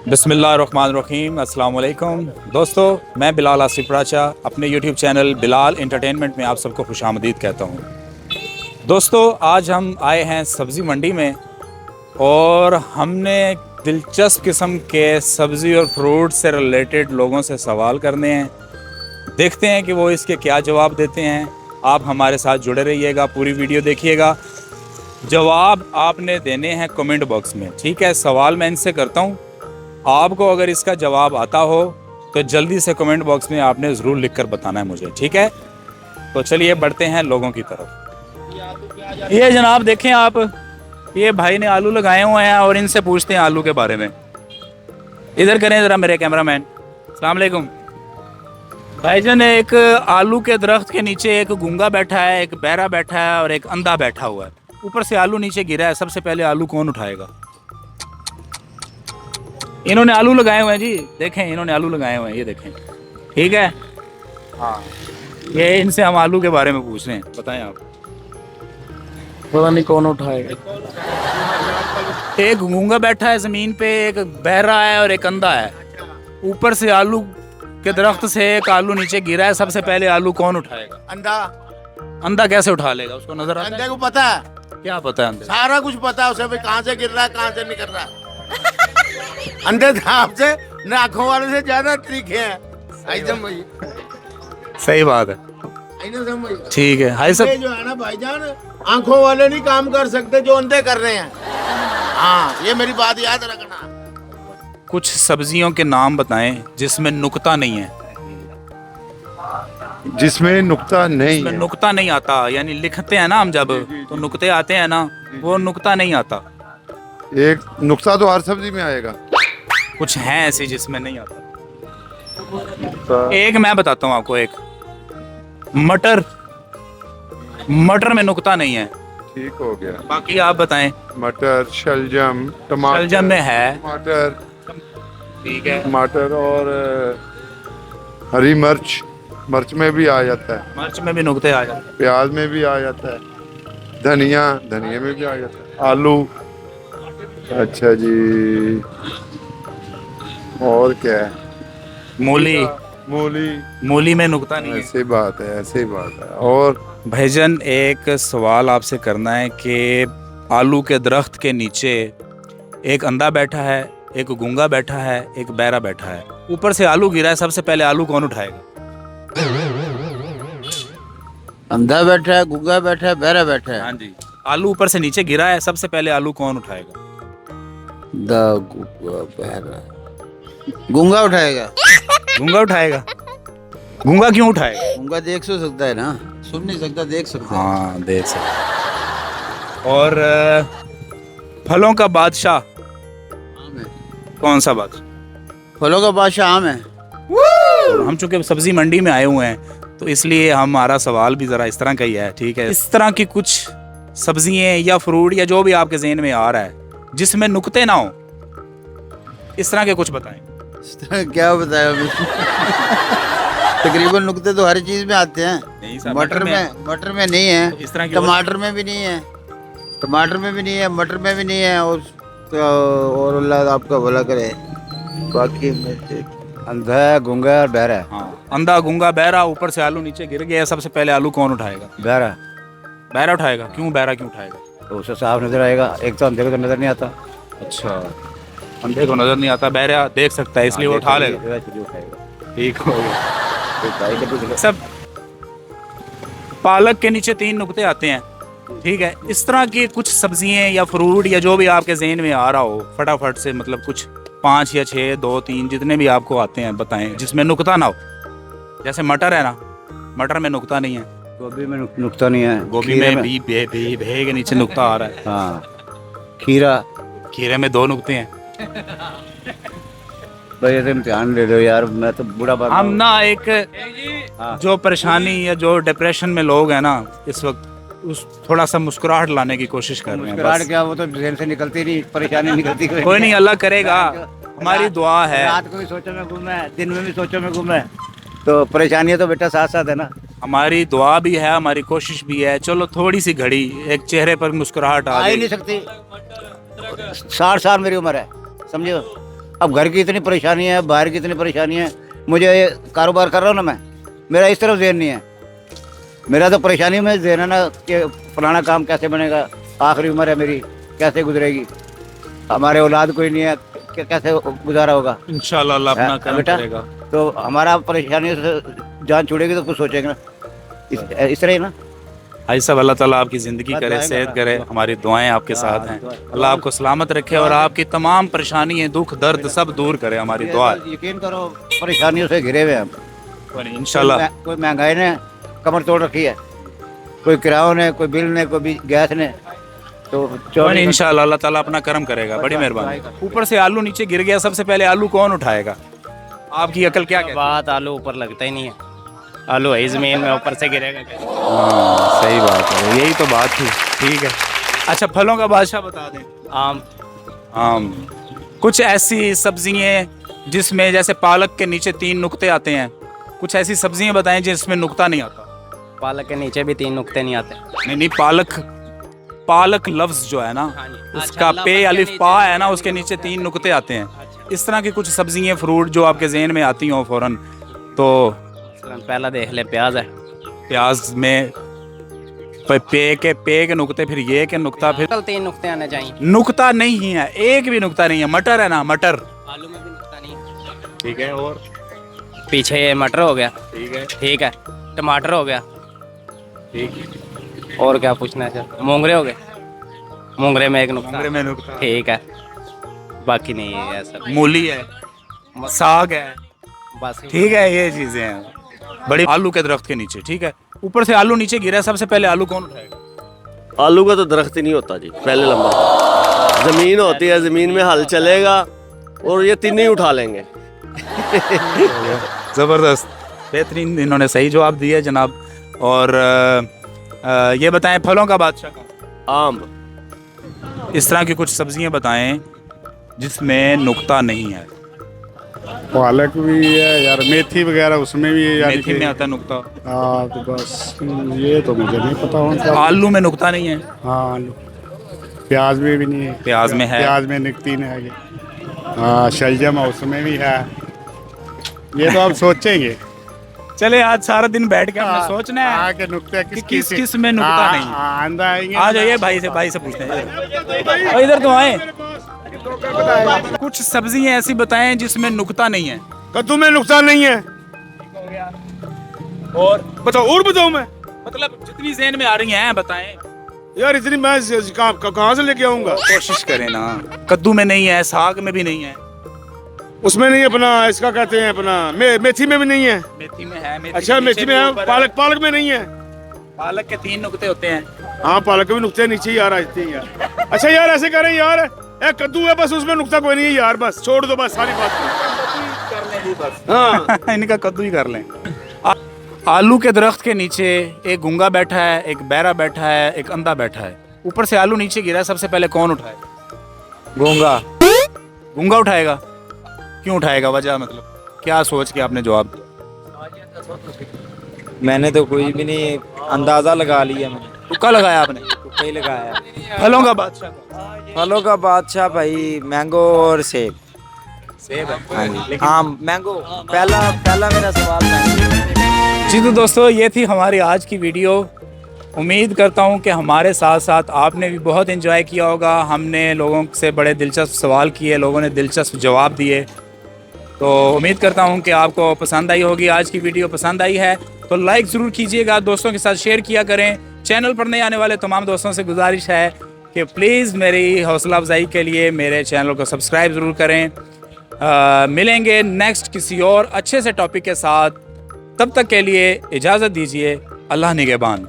बिस्मिल्लाहिर्रहमानिर्रहीम, अस्सलाम वालेकुम दोस्तों। मैं बिलाल आसिफ राचा अपने यूट्यूब चैनल बिलाल एंटरटेनमेंट में आप सबको खुशामदीद कहता हूँ। दोस्तों, आज हम आए हैं सब्ज़ी मंडी में और हमने दिलचस्प किस्म के सब्ज़ी और फ्रूट से रिलेटेड लोगों से सवाल करने हैं। देखते हैं कि वो इसके क्या जवाब देते हैं। आप हमारे साथ जुड़े रहिएगा, पूरी वीडियो देखिएगा। जवाब आपने देने हैं कमेंट बॉक्स में, ठीक है। सवाल मैं इनसे करता हूँ, आपको अगर इसका जवाब आता हो तो जल्दी से कमेंट बॉक्स में आपने ज़रूर लिखकर बताना है मुझे, ठीक है। तो चलिए बढ़ते हैं लोगों की तरफ। ये जनाब देखें आप, ये भाई ने आलू लगाए हुए हैं और इनसे पूछते हैं आलू के बारे में। इधर करें ज़रा मेरे कैमरामैन। अस्सलाम वालेकुम भाईजान। एक आलू के दरख्त के नीचे एक गूंगा बैठा है, एक बहरा बैठा है और एक अंधा बैठा हुआ है। ऊपर से आलू नीचे गिरा है, सबसे पहले आलू कौन उठाएगा? इन्होंने आलू लगाए हुए हैं जी, देखें इन्होंने आलू लगाए हुए हैं, ये देखें, ठीक है। हाँ, ये इनसे हम आलू के बारे में पूछ रहे हैं, बताएं आप। पता नहीं कौन उठाएगा। एक गूंगा बैठा है ज़मीन पे, एक बहरा है और एक अंधा है। ऊपर से आलू के दरख्त से एक आलू नीचे गिरा है, सबसे पहले आलू कौन उठाएगा? अंधा। अंधा कैसे उठा लेगा? उसको नजर आता अंधे है? को पता है, क्या पता है अंधे? सारा कुछ पता है उसे, भाई कहाँ से गिर रहा है कहाँ से नहीं गिर रहा है। अंधे आपसे न आंखों वाले से ज्यादा तीखे हैं। एकदम भाई, सही बात है, एकदम भाई। ठीक है। हाय ये सब जो है ना भाईजान, आंखों वाले नहीं काम कर सकते जो अंधे कर रहे हैं। हाँ, ये मेरी बात याद रखना। कुछ सब्जियों के नाम बताएं जिसमें नुक्ता नहीं है। जिसमें नुक्ता नहीं इसमें है। नुक्ता नहीं आता, यानी लिखते हैं ना हम जब, तो नुक्ते आते हैं ना, वो नुक्ता नहीं आता। एक नुक्ता तो हर सब्जी में आएगा। कुछ हैं ऐसे जिसमें नहीं आता। नुक्ता एक मैं बताता हूँ आपको, एक मटर, मटर में नुक्ता नहीं है। ठीक हो गया। बाकी आप बताएं। मटर, शलजम, टमाटर। शलजम में है, टमाटर, ठीक है। टमाटर और हरी मिर्च, मिर्च में भी आ जाता है। मिर्च में भी नुक्ते आ जाते प्याज में भी आ जाता है। धनिया, धनिया में भी आ जाता है। आलू, अच्छा जी, और क्या है? हैं। मूली, मूली। मूली में नुक्ता नहीं है। ऐसी बात है, ऐसी बात है। और भाईजान एक सवाल आपसे करना है कि आलू के दरख्त के नीचे एक अंधा बैठा है, एक गूंगा बैठा है, एक बहरा बैठा है। ऊपर से आलू गिरा है, सबसे पहले आलू कौन उठाएगा? अंधा बैठा है, गुंगा बैठा है, बहरा बैठा है। हाँ जी, आलू ऊपर से नीचे गिरा है, सबसे पहले आलू कौन उठाएगा? बहरा, गुंगा उठाएगा। गूंगा उठाएगा। गूंगा क्यों उठाएगा? गुंगा देख सो सकता है ना, सुन नहीं सकता, देख सकता है। हाँ, देख सकते। और फलों का बादशाह आम है। कौन सा बादशाह? फलों का बादशाह आम है। हम चूंकि सब्जी मंडी में आए हुए हैं तो इसलिए हमारा सवाल भी ज़रा इस तरह का ही है, ठीक है। इस तरह की कुछ सब्जियां या फ्रूट या जो भी आपके जहन में आ रहा है जिसमें नुक्ते ना हो, इस तरह के कुछ बताएं। इस तरह क्या बताया अभी? तकरीबन नुक्ते तो हर चीज में आते हैं। नहीं सर, मटर में नहीं है, तो इस तरह की टमाटर में भी नहीं है, टमाटर में भी नहीं है, मटर में भी नहीं है, और अल्लाह आपका भला करे। बाकी में अंधा है, गुंगा है और बहरा है। हाँ, अंधा गूंगा बहरा, ऊपर से आलू नीचे गिर गया, सबसे पहले आलू कौन उठाएगा? बहरा बहरा उठाएगा। क्यों बहरा क्यों उठाएगा? तो उसे साफ नजर आएगा, एक तो अंधे को तो नजर नहीं आता। अच्छा, अंधे को नजर नहीं आता, बहरा देख सकता है इसलिए वो उठा लेगा। उठाएगा। ठीक हो गया। सब पालक के नीचे 3 नुक्ते आते हैं, ठीक है। इस तरह की कुछ सब्जियां या फ्रूट या जो भी आपके जहन में आ रहा हो, फटाफट से, मतलब कुछ 5 या 6, 2, 3 जितने भी आपको आते हैं बताएं जिसमें नुक्ता ना हो। जैसे मटर है ना, मटर में नुक्ता नहीं है। गोभी में नुक्ता नहीं है। गोभी में भी भे के नीचे नुक्ता आ रहा है। हाँ, खीरा, खीरे में 2 नुक्ते हैं। भाई ऐसे इम्तिहान ले लो यार, मैं तो बूढ़ा बात। हम ना एक जो परेशानी या जो डिप्रेशन में लोग हैं ना इस वक्त, उस थोड़ा सा मुस्कुराहट लाने की कोशिश कर रहे हैं मुस्कुराहट बस। क्या, वो तो जहन से निकलती नहीं, परेशानी निकलती। कोई नहीं, अल्लाह करेगा, हमारी दुआ है। रात को भी सोचो में घूमे, दिन में भी सोचो में घूमे, तो परेशानियां तो बेटा साथ साथ है ना। हमारी दुआ भी है, हमारी कोशिश भी है। चलो थोड़ी सी घड़ी एक चेहरे पर मुस्कुराहट आ आ ही जाए। नहीं सकती। 60 साल मेरी उम्र है, समझो। अब घर की इतनी परेशानी है, बाहर की इतनी परेशानी है, मुझे ये कारोबार कर रहा हूँ ना मैं, मेरा इस तरफ ज़हन नहीं है। मेरा तो परेशानी में ज़हन है ना कि फलाना काम कैसे बनेगा, आखिरी उम्र है मेरी, कैसे गुजरेगी, हमारे औलाद कोई नहीं है, कैसे गुजारा होगा। इंशाल्लाह अल्लाह अपना करम बेटा, करेगा। तो हमारा परेशानी से जान छूटेगी तो कुछ सोचेंगे ना, इस तरह ही ना। भाई साहब अल्लाह ताला आपकी ज़िंदगी करे, दुआएं सेहत करा। करे, हमारी दुआएं आपके साथ हैं। दुआएं। अल्लाह आपको सलामत रखे और आपकी तमाम परेशानियाँ, दुख दर्द सब दूर करे, हमारी दुआ है। यकीन करो परेशानियों से घिरे हुए हैं हम। इंशाल्लाह कोई महंगाई ने कमर तोड़ रखी है, कोई किरायों ने, कोई बिल ने, कोई गैस ने, तो इंशाल्लाह अल्लाह ताला अपना करम करेगा। बड़ी मेहरबानी। ऊपर से आलू नीचे गिर गया, सबसे पहले आलू कौन उठाएगा? आपकी अकल क्या कहती है? बात आलू ऊपर लगता ही नहीं है, आलू है ज़मीन में, ऊपर से गिरेगा कैसे? हाँ, सही बात है, यही तो बात थी। ठीक है, अच्छा फलों का बादशाह बता दें। आम। आम। कुछ ऐसी सब्जियां जिसमें जैसे पालक के नीचे 3 नुक्ते आते हैं, कुछ ऐसी सब्जियां बताएं जिसमें नुक्ता नहीं आता। पालक के नीचे भी 3 नुक्ते नहीं आते। नहीं, पालक लफ्ज जो है ना, हाँ जी। उसका अच्छा, पे लफ्ज़ के अलिफ नीचे- पा है ना, उसके नीचे 3 नुक्ते आते हैं। इस तरह की कुछ सब्जियां, फ्रूट जो आपके जहन में आती हो फौरन, तो मसलन पहला देख ले, प्याज है, प्याज में पे के नुक्ते, फिर ये के नुक्ता, फिर टोटल 3 नुक्ते आने चाहिए। नुक्ता नहीं है, एक भी नुक्ता नहीं है। मटर है ना, मटर। आलू में भी नुक्ता नहीं है। ठीक है, और पीछे ये मटर हो गया, ठीक है, ठीक है, टमाटर हो गया, ठीक है। और क्या पूछना है सर? मोंगरे हो गए, मोंगरे में एक नुक्ता, मोंगरे में नुक्ता, ठीक है, बाकी नहीं है सर, मूली है, साग है, बस। ठीक है, ये चीजें हैं बड़ी। आलू के दरख्त के नीचे, ठीक है, ऊपर से आलू नीचे गिरा है, सबसे पहले आलू कौन उठाएगा? आलू का तो दरख्त ही नहीं होता जी, पहले नंबर जमीन होती है, जमीन में हल चलेगा और ये तीन ही उठा लेंगे। जबरदस्त, बेहतरीन, इन्होंने सही जवाब दिया जनाब। और ये बताएं फलों का बादशाह का। आम। इस तरह की कुछ सब्जियां बताएं जिसमें नुक्ता नहीं है। पालक भी है यार, मेथी वगैरह उसमें भी है यार। मेथी में आता है नुक्ता, हाँ तो बस ये तो मुझे नहीं पता होता। आलू में नुक्ता नहीं है, हाँ आलू, प्याज में भी नहीं है, प्याज में है, प्याज में निकती नहीं है। हाँ शलजम है उसमें भी है। ये तो आप सोचेंगे। चले आज सारा दिन बैठ के हमने सोचना है आगे नुक्ते कि किस में नुक्ता नहीं है। आंदा आएंगे। आ जाइए, भाई से पूछते हैं, इधर तो आए। कुछ सब्जियां ऐसी बताएं जिसमें नुक्ता नहीं है। कद्दू में नुकसान नहीं है। और बताओ, और बताऊं मैं? मतलब जितनी ज़हन में आ रही हैं बताएं। यार इतनी मैं कहाँ से लेके आऊंगा? कोशिश करें ना। कद्दू में नहीं है, साग में भी नहीं है, उसमें नहीं, अपना इसका कहते हैं अपना मेथी में भी नहीं है। मेथी में है। मेथी अच्छा के मेथी नीचे में भी है, ऊपर पालक में नहीं है। पालक के 3 नुक्ते होते हैं। हाँ पालक के भी नुकते नीचे ही यार आते हैं यार। अच्छा यार ऐसे करें यार, कद्दू है बस, उसमें नुकता कोई नहीं है यार, बस छोड़ दो बस सारी बात। हाँ इनका कद्दू ही कर लें। आलू के दरख्त के नीचे एक गूंगा बैठा है, एक बहरा बैठा है, एक अंधा बैठा है। ऊपर से आलू नीचे गिरा है, सबसे पहले कौन उठाए? गूंगा। गूंगा उठाएगा? क्यों उठाएगा, वजह मतलब क्या सोच के आपने जवाब दिया? मैंने तो कोई भी नहीं, अंदाजा लगा लिया मैंने। तुक्का लगाया आपने? तुक्का ही लगाया। फलों का बादशाह? फलों का बादशाह भाई मैंगो और सेब। सेब है। हाँ जी, आम मैंगो। पहला मेरा सवाल मैंगो। जी तो दोस्तों, ये थी हमारी आज की वीडियो। उम्मीद करता हूँ कि हमारे साथ साथ आपने भी बहुत एंजॉय किया होगा। हमने लोगों से बड़े दिलचस्प सवाल किए, लोगों ने दिलचस्प जवाब दिए। तो उम्मीद करता हूँ कि आपको पसंद आई होगी। आज की वीडियो पसंद आई है तो लाइक ज़रूर कीजिएगा, दोस्तों के साथ शेयर किया करें। चैनल पर नए आने वाले तमाम दोस्तों से गुजारिश है कि प्लीज़ मेरी हौसला अफजाई के लिए मेरे चैनल को सब्सक्राइब ज़रूर करें। मिलेंगे नेक्स्ट किसी और अच्छे से टॉपिक के साथ। तब तक के लिए इजाज़त दीजिए। अल्लाह निगहबान।